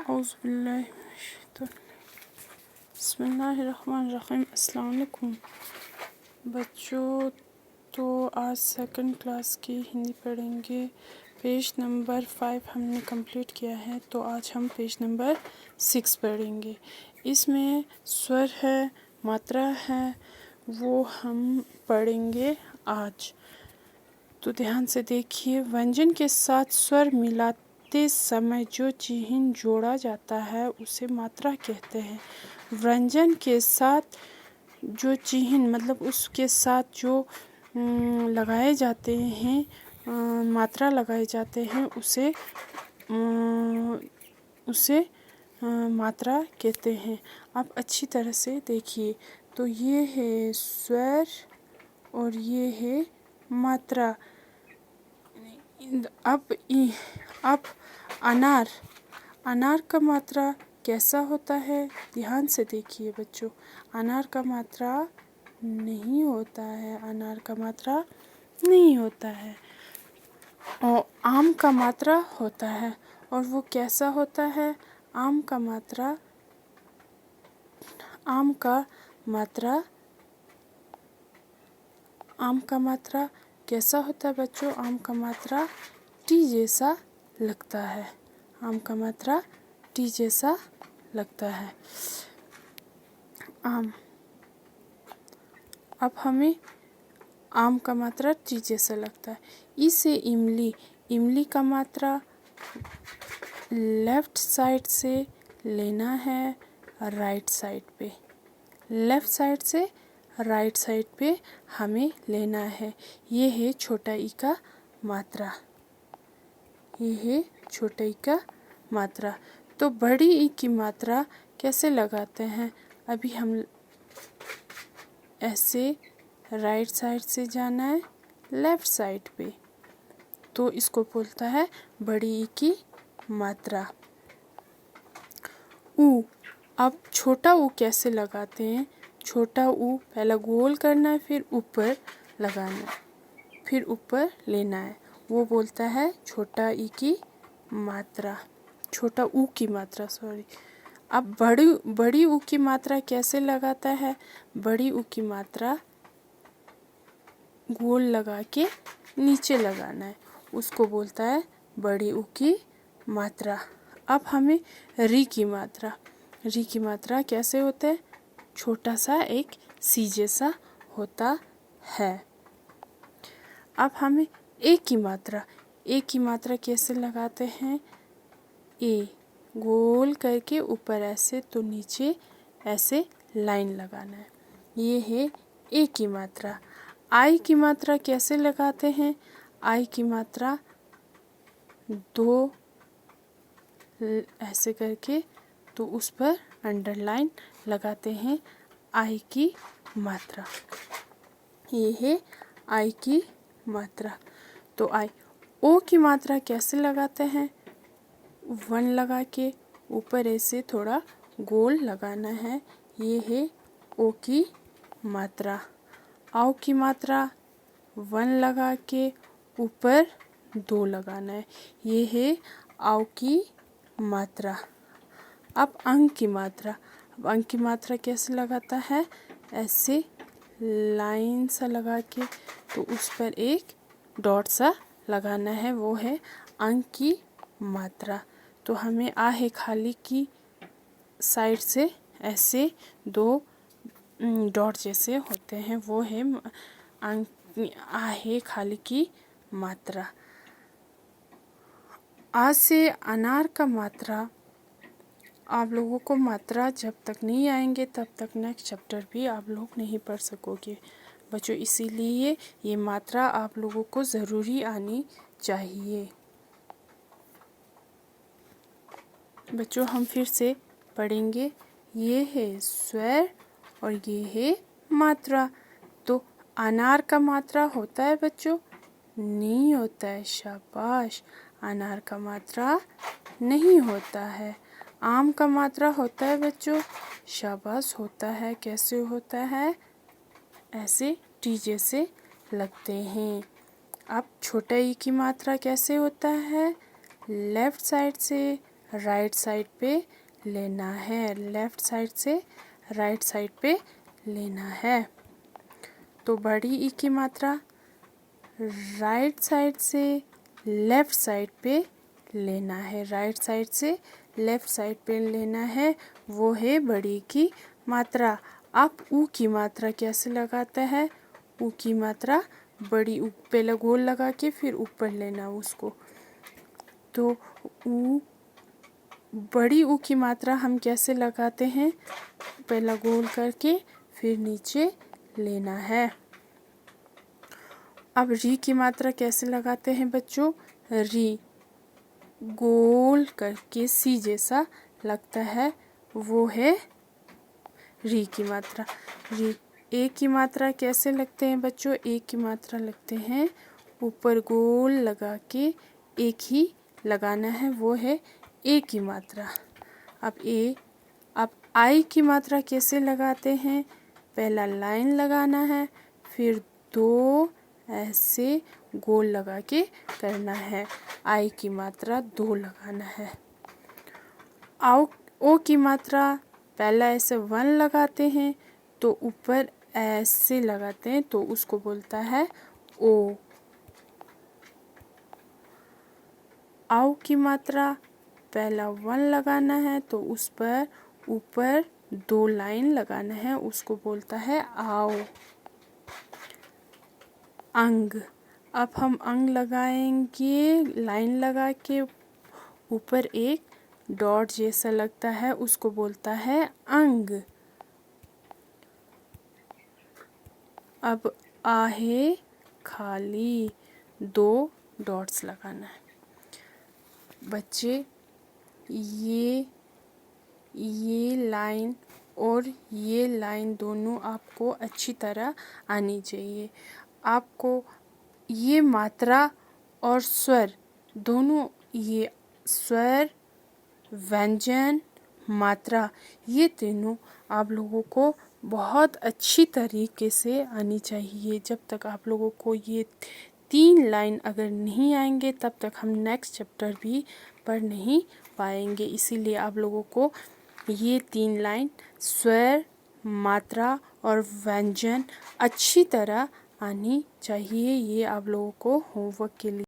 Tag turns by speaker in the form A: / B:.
A: बिस्मिल्लाहिर्रहमानिर्रहीम। अस्सलाम वालेकुम बच्चों। तो आज सेकंड क्लास की हिंदी पढ़ेंगे। पेज नंबर 5 हमने कंप्लीट किया है, तो आज हम पेज नंबर 6 पढ़ेंगे। इसमें स्वर है, मात्रा है, वो हम पढ़ेंगे आज। तो ध्यान से देखिए। व्यंजन के साथ स्वर मिलाते समय जो चिन्ह जोड़ा जाता है उसे मात्रा कहते हैं। व्यंजन के साथ जो चिन्ह मतलब उसके साथ जो लगाए जाते हैं, मात्रा लगाए जाते हैं, उसे मात्रा कहते हैं। आप अच्छी तरह से देखिए। तो ये है स्वर और ये है मात्रा। अब अनार का मात्रा कैसा होता है? ध्यान से देखिए बच्चों। अनार का मात्रा नहीं होता है, अनार का मात्रा नहीं होता है। और आम का मात्रा होता है। और वो कैसा होता है? आम का मात्रा कैसा होता है बच्चों? आम का मात्रा टी जैसा लगता है। आम का मात्रा टी जैसा लगता है। आम। अब हमें आम का मात्रा टी जैसा लगता है। इसे इमली का मात्रा लेफ्ट साइड से लेना है, राइट साइड पे। लेफ्ट साइड से राइट साइड पे हमें लेना है। ये है छोटा ई का मात्रा। ये है छोटा ई का मात्रा। तो बड़ी ई की मात्रा कैसे लगाते हैं? अभी हम ऐसे राइट साइड से जाना है लेफ्ट साइड पे, तो इसको बोलता है बड़ी ई की मात्रा। ऊ। अब छोटा ऊ कैसे लगाते हैं? छोटा ऊ पहला गोल करना है, फिर ऊपर लगाना है, फिर ऊपर लेना है। वो बोलता है छोटा ई की मात्रा, छोटा ऊ की मात्रा, सॉरी। अब बड़ी ऊ की मात्रा कैसे लगाता है? बड़ी ऊ की मात्रा गोल लगा के नीचे लगाना है, उसको बोलता है बड़ी ऊ की मात्रा। अब हमें री की मात्रा कैसे होता है? छोटा सा एक सी जैसा होता है। अब हमें ए की मात्रा कैसे लगाते हैं? ए गोल करके ऊपर ऐसे, तो नीचे ऐसे लाइन लगाना है। ये है ए की मात्रा। आई की मात्रा कैसे लगाते हैं? आई की मात्रा दो ऐसे करके, तो उस पर अंडरलाइन लगाते हैं आई की मात्रा। ये है आई की मात्रा। तो आई। ओ की मात्रा कैसे लगाते हैं? वन लगा के ऊपर ऐसे थोड़ा गोल लगाना है। ये है ओ की मात्रा। आओ की मात्रा वन लगा के ऊपर दो लगाना है। ये है आओ की मात्रा। अब अंग की मात्रा कैसे लगाता है? ऐसे लाइन सा लगा के, तो उस पर एक डॉट सा लगाना है, वो है अंग की मात्रा। तो हमें आ है खाली की साइड से ऐसे दो डॉट जैसे होते हैं, वो है आ है खाली की मात्रा। आज से अनार का मात्रा आप लोगों को मात्रा जब तक नहीं आएंगे तब तक नेक्स्ट चैप्टर भी आप लोग नहीं पढ़ सकोगे बच्चों। इसीलिए ये मात्रा आप लोगों को ज़रूरी आनी चाहिए बच्चों। हम फिर से पढ़ेंगे। ये है स्वर और ये है मात्रा। तो अनार का मात्रा होता है बच्चों? नहीं होता है। शाबाश। अनार का मात्रा नहीं होता है। आम का मात्रा होता है बच्चों? शाबाश, होता है। कैसे होता है? ऐसे टी जैसे लगते हैं। अब छोटा ई की मात्रा कैसे होता है? लेफ्ट साइड से राइट साइड पे लेना है, लेफ्ट साइड से राइट साइड पे लेना है। तो बड़ी ई की मात्रा राइट साइड से लेफ्ट साइड पे लेना है, राइट साइड से लेफ्ट साइड पे लेना है, वो है बड़ी की मात्रा। आप ऊ की मात्रा कैसे लगाते हैं? ऊ की मात्रा बड़ी ऊ पहले गोल लगा के फिर ऊपर लेना उसको। तो ऊ बड़ी ऊ की मात्रा हम कैसे लगाते हैं? पहला गोल करके फिर नीचे लेना है। अब री की मात्रा कैसे लगाते हैं बच्चों? री गोल करके सी जैसा लगता है, वो है री की मात्रा। री ए की मात्रा कैसे लगते हैं बच्चों? ए की मात्रा लगते हैं ऊपर गोल लगा के एक ही लगाना है, वो है ए की मात्रा। अब आई की मात्रा कैसे लगाते हैं? पहला लाइन लगाना है, फिर दो ऐसे गोल लगा के करना है। आई की मात्रा 2 लगाना है। ओ की मात्रा पहला ऐसे 1 लगाते हैं तो ऊपर ऐसे लगाते हैं तो उसको बोलता है ओ। आओ की मात्रा पहला 1 लगाना है तो उस पर ऊपर 2 लाइन लगाना है, उसको बोलता है आओ। अंग, अब हम अंग लगाएंगे, लाइन लगा के ऊपर एक डॉट जैसा लगता है, उसको बोलता है अंग। अब आहे खाली 2 डॉट्स लगाना है। बच्चे ये लाइन और ये लाइन दोनों आपको अच्छी तरह आनी चाहिए। आपको ये मात्रा और स्वर दोनों, ये स्वर, व्यंजन, मात्रा, ये तीनों आप लोगों को बहुत अच्छी तरीके से आनी चाहिए। जब तक आप लोगों को ये 3 लाइन अगर नहीं आएंगे तब तक हम नेक्स्ट चैप्टर भी पढ़ नहीं पाएंगे। इसीलिए आप लोगों को ये 3 लाइन स्वर, मात्रा और व्यंजन अच्छी तरह आनी चाहिए। ये आप लोगों को होमवर्क के लिए